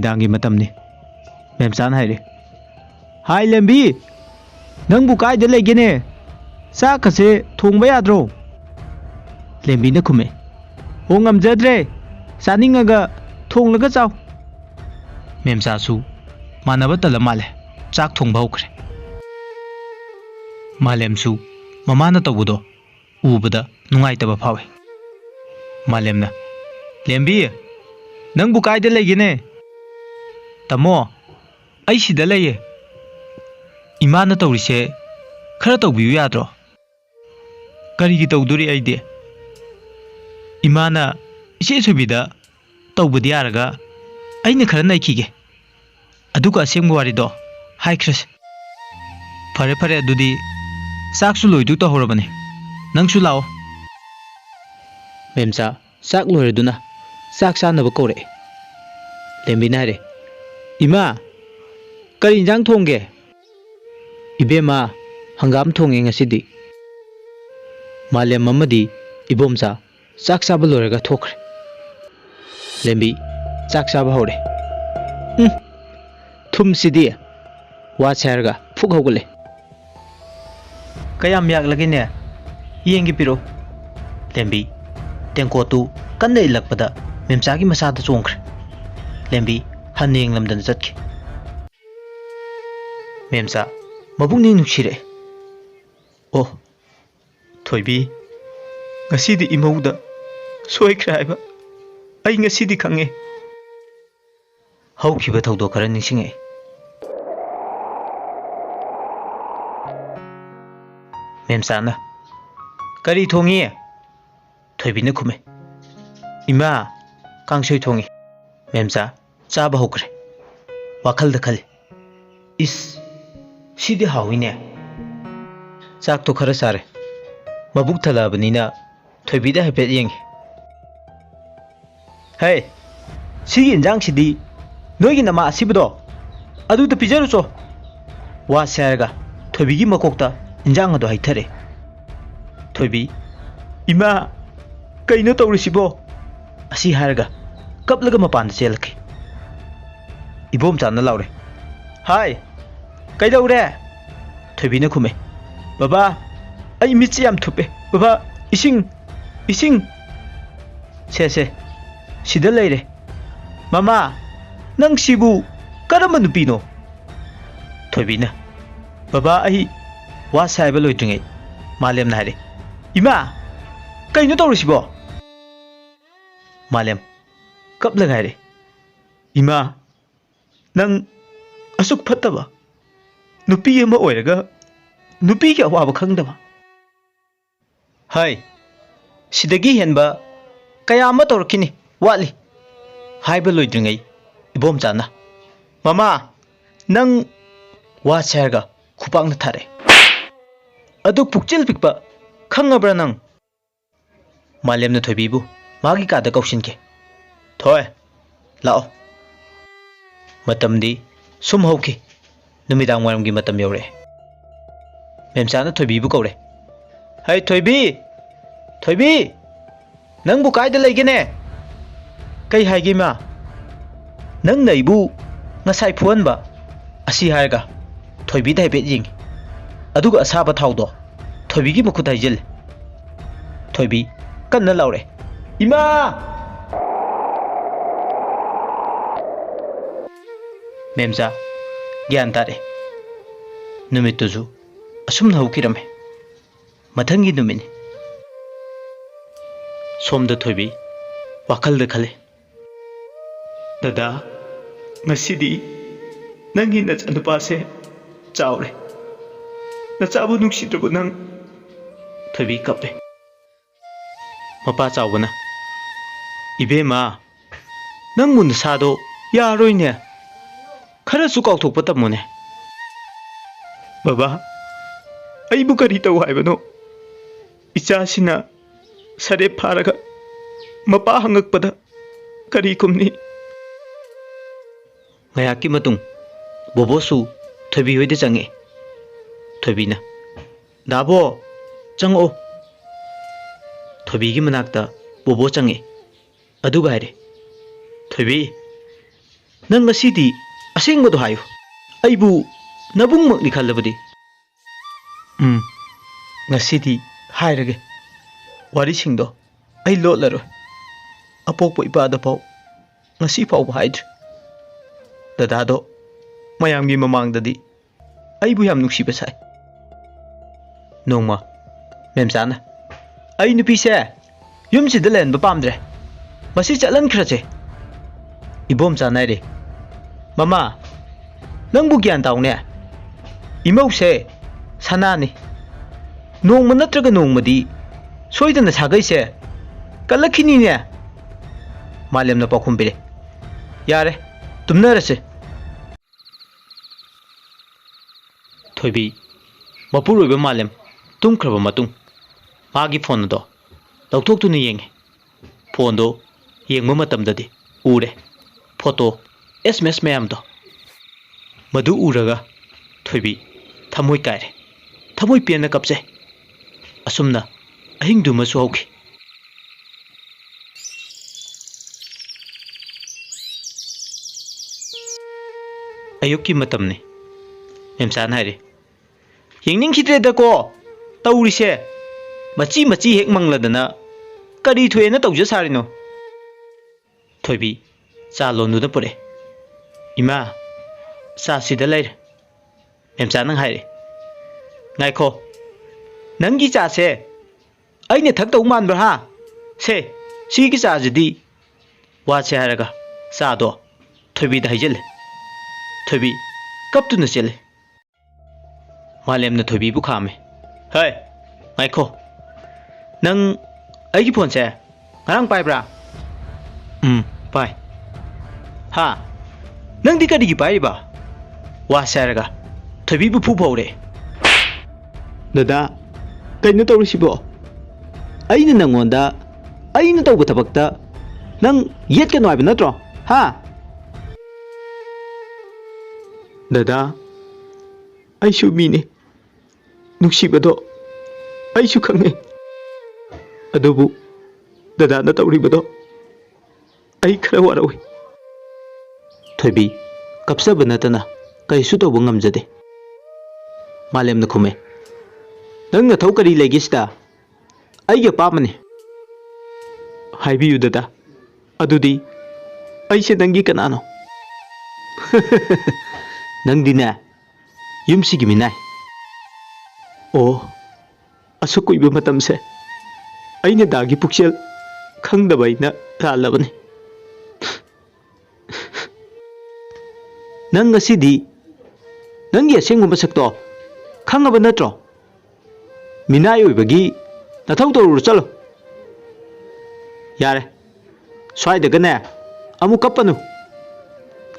नुमिदांगी मतमने मेमचान हाइरे हाय लेंबी नंबु कायदे लेगेने चाकसे थोंबा याद्रो लेंबी ने खुमे ओ ngamjadre चानिंगगा थोंलगा चाव मेमचासु मानब तल माले चाक थोंबा होख्रे मालेमसु ममाना तौबदो उबदा नुंगाइतबा फावे मालेमना लेंबी नंबु कायदे लेगेने तमो आई सिदा लेये इमाना तौरिसे खरा तौबियु याद्रो करिगी तौदुरी आइदे इमाना इसे सुबिदा तौबदि यारगा अइना खरा नाइखिगे अदुगा असेंबा वारिदो हाइख्रस फरे फरे अदुदी चाकसु लोइदु तहरबने नंगसु लाओ मेमचा चाक लोइरदुना चाक चानब कौरे लेंबिना रे इमा करी इंजांग थोंगे इबेमा हंगाम थोंगे ngasidi मालेम अमदी इबोमचा चाक चाब लोरगा थोख्रे लेंबी चाक चाब हौरे थुम सिदी वा छारगा फुक हौगले कयाम यागलगिने येंगी पिरो लेंबी तेंकोतु कन्ने इलकपदा मेमचागी मसादा चोंख्रे लेंबी हनेंग लमदन चटके मेमचा मबुंगनी नुसिरे ओ Thoibi ngасidi imauda soikhra haiba ai ngasidi khange haukiba thaudo khara ningsinge memsana kari thongi thoibi na khume ima kangsoi thongi memsa chaba hokre wakhal da khale is sidi hawine chak to khara sare mabuk thalabnina थोइबीदा हेपेट येंगे हे सिगी इंजांग सिदी नोइगी नमा असिबदो अदुदा पिजरुचो वा सेरगा थोइबीगी मकोकता इंजांग अदो हाइथरे थोइबी इमा कइनो तौरिसिबो असि हारगा कपलगा मपान चेलखे इबोम चाना लाउरे हाय कइदौरे थोइबीना खुमे बाबा आई मिची याम थुपे बाबा इसिंग इसिंग से सिदा लेरे मामा नंग सिबु करम नुपीनो थोइबीना बाबा आई वा साइब लोइद्रिङै मालेम नारे इमा कइनो तौरिसिबो मालेम कप लगाइरे इमा नंग असुक फत्तबा नुपी अमा ओइरगा नुपी के अवाबा खंगदबा हाय सिदगी हेनबा कयामा तौरकिनी वाली हाइबा लोइद्रिङै इबोम चाना मामा नंग वा छारगा खुपांगना थारे अदु पुकचिल पिकबा खंगब्रा नंग मालेमना थोइबीबु मागी कादा कौसिनके थोय लाओ मतमदी सुम हौखि नुमिदांग वारमगी मतम यौरे मेमचाना थोइबीबु कौरे हाय थोइबी थोइबी नंगबु कायदा लेगेने कई हाइगे मा नंग नैबु ngасai फोनबा असि हारगा थोइबी दा हेपेट येंगी अदुगा असाबा थाउदो थोइबीगी मखुत हाइजिल थोइबी कन्ना लाउरे इमा मेमचा ज्ञान तारे नुमितुजु असुम हौकिरमे मथंगी नुमिनी सोमद थोइबी वाखल खले दादा ngасidi नंगी नचनुपासे चावरे नचाबु नुक्सिद्रबु नंग थोइबी कपे मपा चावबना इबेमा नंग मुन सादो यारोइने खरसु काउथोकप तमोने बाबा अइबु करी तौ हाइबनो इचासिना सरे फारगा मपा हंगकपदा करी कुमनी मयाकी मतुंग बोबोसु थोइबी होइदे चंगे थोइबीना दाबो चंगो थोइबीगी मनाकता बोबो चंगे अदुगा हाइरे Thoibi nang ngasidi asengbado hayo aibu nabungmakni khallabadi ngasidi hairage wari singdo ai lotlaro apokpo ipada pau ngasi pau haidre dadado mayamgi mamangdadi aibu yam nuksiba sai nongma memsana ai nupi se yumsida len ba pamdre masi chalan khrache ibom chanai re mama nangbu gyan taune imau se sanani nongma natraga nongmadi soidana sagai se kalakhini ne malemna pakhum bire yare tumnarase thoibi mapuroiba malem tumkhraba matung magi phone do lauthok tuna yenge phone do yengma matamdadi ure photo sms mayam do madu uraga thoibi thamoi kaire thamoi pena kapse asumna ahing du masu hauki ayuki matamne memsan haire yengning khidre da ko taurise machi machi hek mangladana kari thoena tawja sarino thoibi cha lonu da pore ima sa sida laire memsan nang haire ngai kho nangi cha se aine thak tau man bra ha se si ki cha jidi wa che haraga sa do thoibi da hijel thoibi kap tu na chele malem na thoibi bu khame hai ngai kho nang ai ki phone se ngarang pai bra pai ha nang di ka di pai ba wa sa haraga thoibi bu phu phau re dada kaino tawrisibo aina nangonda aina tawba thabakta nang yet ka noiba natro ha dada aishu mine nuksibado aishu khange adubu dada na tawribado ai khara warawi thoibi kapsaba natana kaisu tawba ngamjade malem na khume nang na thau kari legisda aiga pamane haibiyu dada adudi aise nangi kanano nangdina yumsigi minai o asukuiba matamse aina dagi puksel khangdaba ina ralabane nang ngasidi nangi asengba masakto khangaba natro minai oibagi nathau tawru chalo yare swai daga ne amu kapanu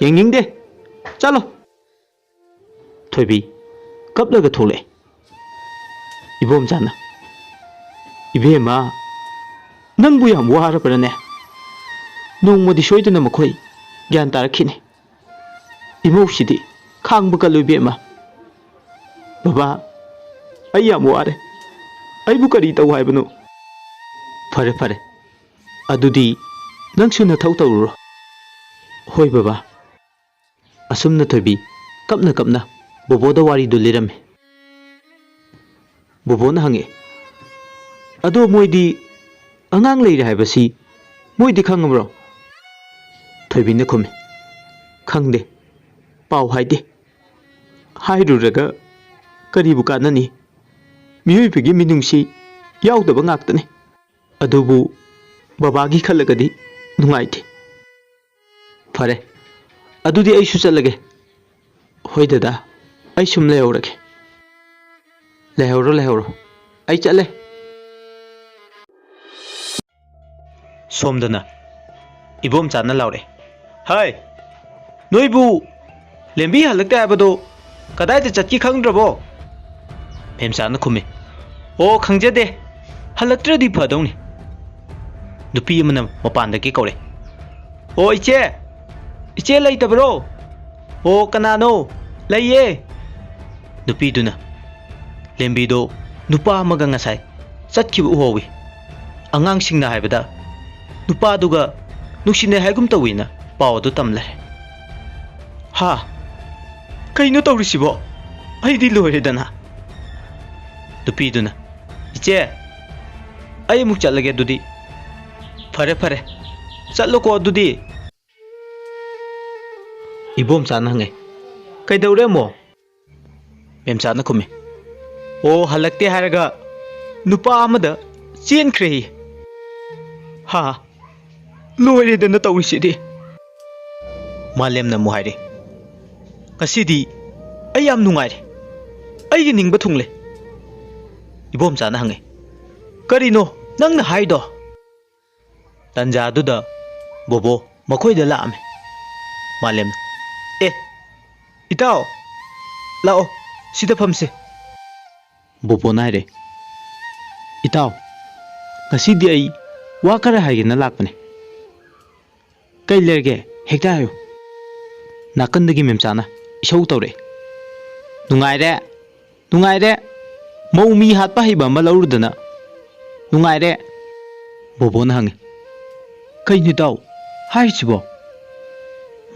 yengingde chalo thoibi kaplaga thole ibom jana ibema nangbu yam wara parane nongmodi soidana makhoi gyan tarakhini imosidi khangbu kalubema baba ai yam ware aibu kari tau haibanu fare fare adudi nangsu na thau tawro hoi baba asumna thoibi kapna kapna boboda wari du lirame bobona hange ado moidi angang leire haibasi moidi khangabro thoibi na khume khangde pau haide hairuraga karibu kanani miyoibigi minungsi yaudaba ngaktane adubu babagi khalagadi nungaite fare adudi ai su chalage hoi dada ai sum leorage lehoro ai chale somdana ibom chana laure hai noibu lembi halakta abado kadai ta chatki khangdrabo memsana khume o khangjade halaktradi phadongni nupi amana mapandagi kaure o iche laitabro o kanano laiye nupi duna lembido nupa amaga ngasai chatkibu uhowi angang singna haibada nupa duga nuksine haigum tawina pawdu tamlare ꯍꯥ ꯀꯩꯅꯣ ꯇꯧꯔꯤꯁꯤꯕꯣ ꯑꯩꯗꯤ ꯂꯣꯏꯔꯦꯗꯅ ꯅꯨꯄꯤꯗꯨꯅ ꯏꯆꯦ ꯑꯩ ꯑꯃꯨꯛ ꯆꯠꯂꯒꯦ ꯑꯗꯨꯗꯤ ꯐꯔꯦ ꯐꯔꯦ ꯆꯠꯂꯣꯀꯣ ꯑꯗꯨꯗꯤ ꯏꯕꯣꯝꯆꯥꯅ ꯍꯪꯉꯦ ꯀꯩꯗꯧꯔꯦ ꯑꯃꯨꯛ ꯃꯦꯝꯆꯥꯅ ꯈꯨꯝꯃꯤ ꯑꯣ ꯍꯜꯂꯛꯇꯦ ꯍꯥꯏꯔꯒ नुपा अमदा चेनख्रे हा लोरेदना तौरिसिदि मालेमना मुहाइरे कसिदि अई याम नुंगाइरे अईगी निंगबा थुंगले इबोमचाना हंगे करिनो नंगना हाइदो तंजादुदा बोबो मखोइदा लामे मालेम ए इताओ लाओ सिदा फमसे बोबो नाइरे इताओ कसिदि अई वा खरा हाइगेना लाकपने कई लेरगे हेक्ता हायो नाकंदगी मेमचाना इशौ तौरे नुंगाइरे नुंगाइरे मौमी हातपा हिबा अमा लौरुदना नुंगाइरे बोबोना हंगे कई इताओ हाइसिबो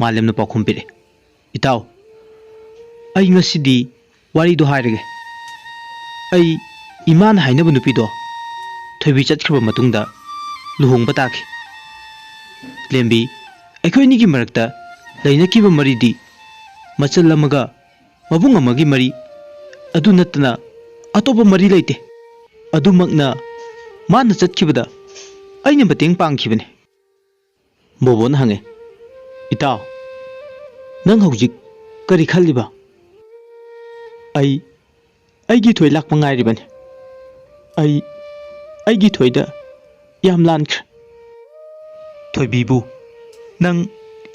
मालेमना पाखुम पिरे इताओ अई ngasidi warido hairege अई इमान हाइनब नुपीदो थोबी चतख्रब मतुंगदा लुहोंगबा ताखि लेंबी अखोइनी की मरकता लैनकीब मरीदी मचल अमगा मबुंग अमगी मरी अदु नतना अतोप मरी लेते अदुमकना मान चतखिबदा अइने मतेंग पांगखिबने बोबोन हंगे इताओ नंग हौजिक करी खल्लिबा अईगी थोय लाकपा ngairibane अईगी थोयदा याम लानख्रे थोयबीबू नंग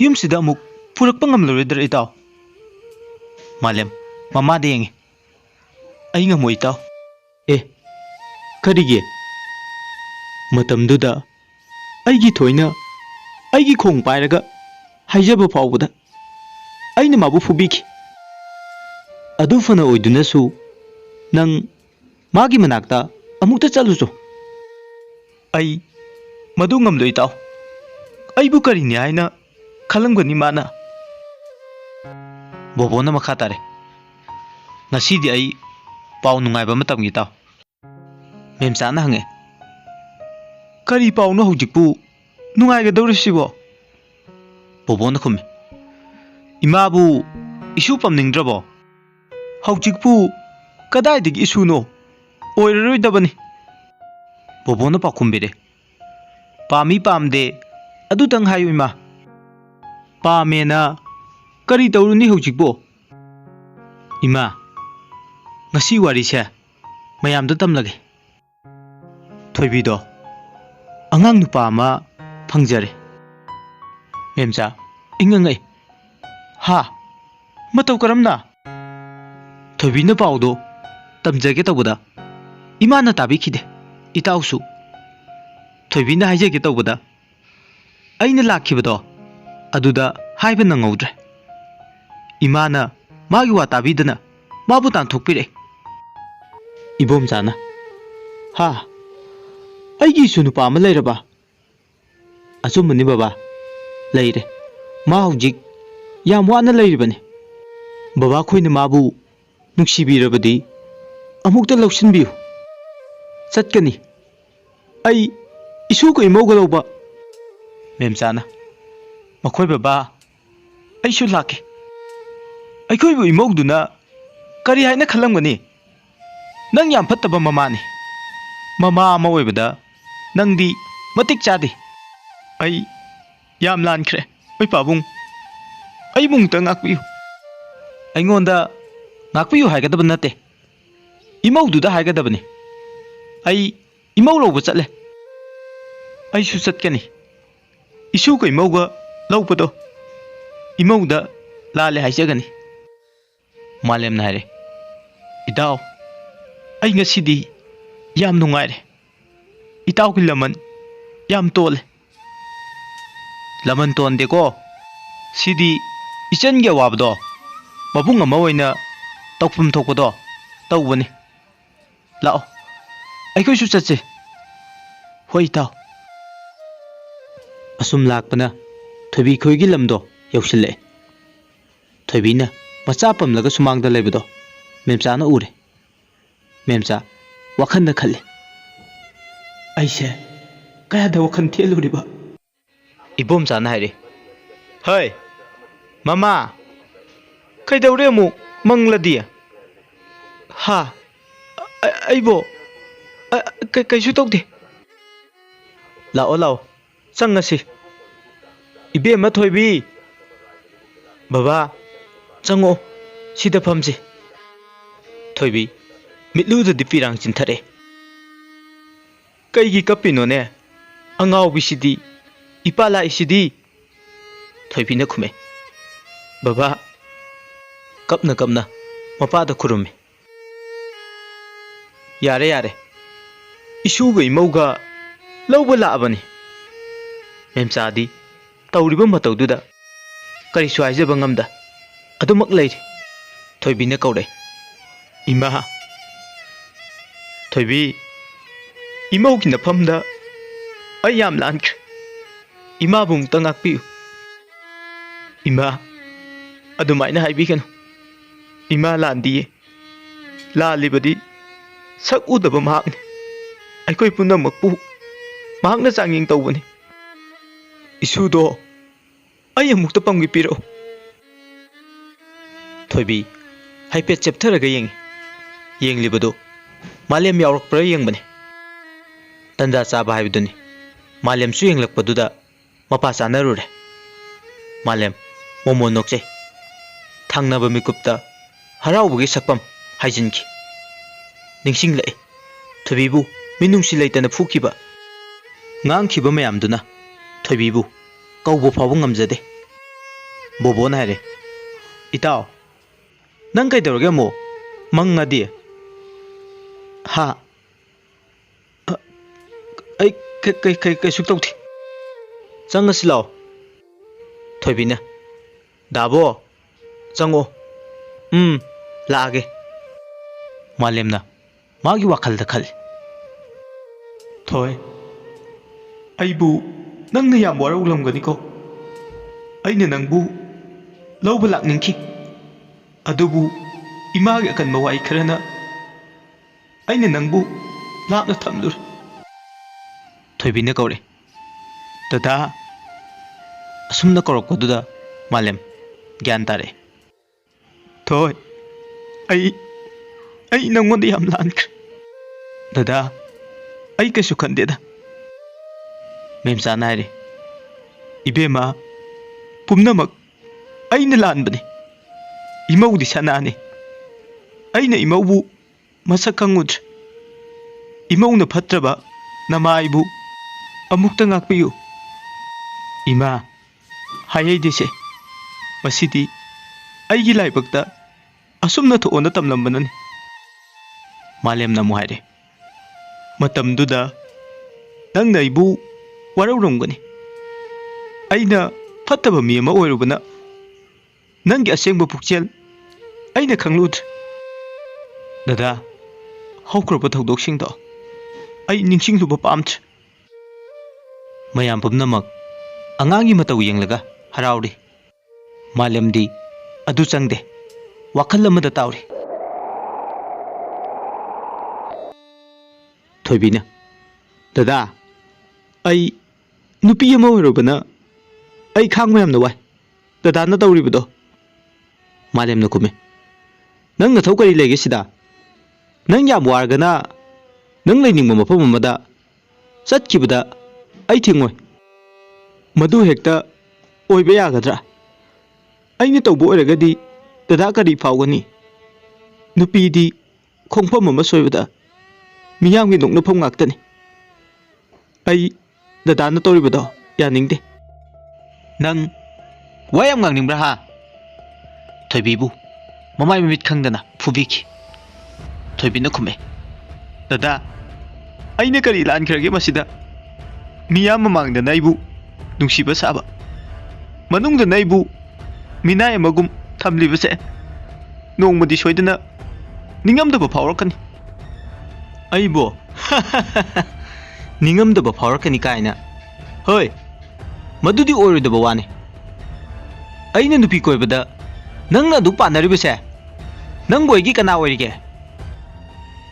युमसिदा अमुक पुरकपा ngamloroidra इताओ मालेम ममा देंगे अई ngamo इताओ ए करिगे मतमदुदा अईगी थोयना अईगी खोंग पाइरगा हाइजबा फावबदा अईना माबु फुबीखि अदु फना ओइदुनासु नंग मागी मनाक्ता अमुक्ता चलुचो अई मदु ngamdo इताओ अईबु करिनि हाइना खलंगनी माना बोबोना मखा तारे ngasidi अई पाउ नुंगाइबा मतम इताओ मेमचाना हंगे करी पाउनो हौजिकपु नुंगाइगदौरिसिबो बोबोना खुमे इमाबु इशु पमनिंगद्रबो हौजिकपु कदाइदिगी इशुनो ओइररोइदबनी बोबोना पाखुमबिरे पामी पामदे अदुतंग हायु इमा पामेना करी तौरुनी हौजिकबो इमा ngasi warise mayamda tamlage thoibido angang nupa ama phangjare memcha ingangai ha matau karamna thoibina paudo tamjage tawada imana tabi khide itausu thoibina haijege tawada aina lakhibado aduda haiba nangaudre imana magi wa tabidana mabu tan thokpire इबोमचाना हा अईगी सुनु palm लेरबा अचुमनी बाबा लेरे मा हौजिक याम वाना लेरिबने बाबा खोइना माबु नुक्सिबिरबदी अमुक्ता लौसिनबियु चटकनी अई issue को इमौगलौबा मेमचाना मखोय बाबा अईसु लाके अखोइबु इमौदुना करी हाइना खलंगनी नंग याम फत्तबा ममानी ममा अमा ओइबदा नंगदी मतिक चादे अई याम लानख्रे ओइ पाबुंग अई मुंगता ngakpiyu अइंगोंदा ngakpiyu हाइगदब नते इमौदुदा हाइगदबनी अई इमौ लौबा चले अईसु चटकनी इशु को इमौगा लौबदो इमौदा लाले हाइजगनी मालेम नारे इताओ अई ngasidi याम नुंगाइरे इताउ की लमन याम तोले लमन तोंदेको सिदी इचन गे वाबदो मबुंग अमा ओइना तौफम थोकदो तौबनी लाओ अइखोइसु चचे होय इताउ असुम लाकपना थोबी खोइगी लमदो यौसिले थोइबीना मचा पमलगा सुमांगदा लेबदो मेमचाना उरे मेमचा वखंदा खल्ले ऐसे कयादा वखन थेलुरिबा इबोमचाना हाइरे हाय मामा कइदौरे अमु मंगलदी हा अइबो कइसु तौदे लाओ लाओ चंगसी इबेमा थोइबी बाबा चंगो सिदा फमसी थोइबी मिटलुददी पिरांग चिंथरे कईगी कपिनोने अंगावबिसिदी इपाला इसिदी थोइबीना खुमे बाबा कपना कपना मपादा खुरुमे यारे यारे इशुगा इमौगा लौबा लाबनी मेमचादी तौरिबा मतौदुदा करिसु हाइजबा ngamदा अदुमक लैरे थोइबीना कौरे इमा थोइबी इमौगी नफमदा अई याम लानख्रे इमा बुंगता ngakpiu इमा अदुमाइना हाइबिगनु इमा लांदिए लालिबदी sak udaba mahakni aikoi punamakpu mahakna changyeng tawbani isudo ai amukta pamgi piro thoibi haipet cheptharaga yenglibado malem yawrakpra yengbani tanda chaba haibiduni malem su yenglakpaduda mapa chanarure malem momo nokche thangnaba mikupta haraubugi sakpam haijinki ningsing lai thoibibu minungsi leitana phukiba ngangkhiba mayamduna thoibibu kaubo phabu ngamjade bobo na hare itaw nang kai dorge mo mangadi ha ai kai suk tawthi changas law thoibina dabo chango laage malemna मागी वाखलदा खल थोय आइबु नंगना याम वारौलमगनिको आइना नंगबु लौबा लाकनिंखि अदुबु Imangi अकनबा Y Kharna आइना नंगबु लापना थमलुर थोइबिना कौरे दादा असुमना कौरकपदुदा मालेम ज्ञान तारे थोय आई नंगोंद याम लानख्रे दादा आई कइसु खंदेदा मेमचाना हाइरे इबेमा पुमनमक आइना लानबने इमौदी सनाने आइना इमौबु मसक खंगुद्रे इमौना फत्रबा नमाइबु अमुक्ता ngakpiu इमा हायैदेसे मसिदी आइगी लाइबक्ता असुमना थोना तमलंबनने मालेम नमु हाइरे मतमदुदा नंगना इबु वारौरमगनि आइना फत्तबा मी अमा ओइरुबना नंगी असेंबा पुक्चेल आइना खंगलुद्रे दादा हौक्रबा थौदोकसिंदो आई निंगसिंगलुबा पामथ्रे मयाम पुमनमक अंगांगी मतौ येंगलगा हराउरी मालेमदी अदु चंगदे वाखल अमदा ताउरी थोइबिना दादा आई नुपी अमा ओइरुबना आई खांग मयाम नवाई दादा न तौरिबदो मालेम न कुमे नंग नथौ करी लेगे सिदा नंग याम वारगना नंग लेनिंग मफम अमदा चटखिबदा आई थिंगोय मधु हेक्ता ओइबे यागद्रा आइना तौबो ओइरगदी दादा करी फावगनी नुपीदी खोंफम अमा सोइबदा मियामगी नोकनफम ngaktani आई दादा न तौरिबदो यानिंगदे नंग वायम ngangningब्रा हा थोइबीबु ममाय मिमित खंगदना फुबीखि थोइबीना खुमे दादा आइना करी लानखरगे मसिदा मियाम ममांगदा नाइबु नुंसीबा साबा मनुंगदा नाइबु मिनाय मगुम थमलिबसे नोंमदि सोइदना निंगमदबा फावरकनी आइबो निंगमदबा फावरकनी कायना होय मदुदी ओइरदबा वाने आइना नुपी कोइबदा ꯅꯪꯅ ꯑꯗꯨ ꯄꯥꯟꯅꯔꯤꯕꯁꯦ ꯅꯪꯕꯨ ꯑꯩꯒꯤ ꯀꯅꯥ ꯑꯣꯏꯔꯤꯒꯦ?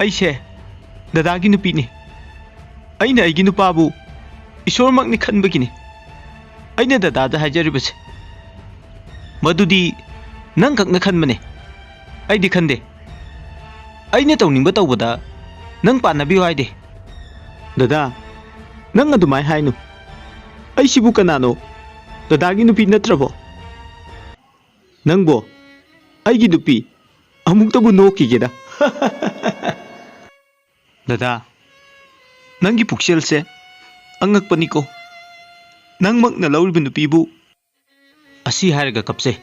ꯑꯩꯁꯦ ꯗꯗꯥꯒꯤ ꯅꯨꯄꯤꯅꯤ. ꯑꯩꯅ ꯑꯩꯒꯤ ꯅꯨꯄꯥꯕꯨ ꯏꯁꯣꯔꯃꯛꯅꯤ ꯈꯟꯕꯒꯤꯅꯤ ꯑꯩꯅ ꯗꯗꯥꯗ ꯍꯥꯏꯖꯔꯤꯕꯁꯦ. ꯃꯗꯨꯗꯤ ꯅꯪ ꯈꯛꯅ ꯈꯟꯕꯅꯦ. ꯑꯩꯗꯤ ꯈꯟꯗꯦ. ꯑꯩꯅ ꯇꯧꯅꯤꯡꯕ ꯇꯧꯕꯗ ꯅꯪ ꯄꯥꯟꯅꯕꯤꯌꯨ ꯍꯥꯏꯗꯦ. ꯗꯗꯥ, ꯅꯪ ꯑꯗꯨꯃꯥꯏ ꯍꯥꯏꯅꯨ. ꯑꯩꯁꯤꯕꯨ ꯀꯅꯥꯅꯣ? ꯗꯗꯥꯒꯤ ꯅꯨꯄꯤ ꯅꯠꯇ꯭ꯔꯕꯣ? ꯅꯪꯕꯣ ꯑꯩꯒꯤ ꯅꯨꯄꯤ ꯑꯃꯨꯛꯇꯕꯨ ꯅꯣꯛꯈꯤꯒꯦꯗ. ꯗꯗꯥ, ꯅꯪꯒꯤ ꯄꯨꯛꯆꯦꯜꯁꯦ ꯑꯉꯛꯄꯅꯤꯀꯣ. ꯅꯪꯃꯛꯅ ꯂꯧꯔꯤꯕ ꯅꯨꯄꯤꯕꯨ ꯑꯁꯤ ꯍꯥꯏꯔꯒ ꯀꯞꯆꯩ.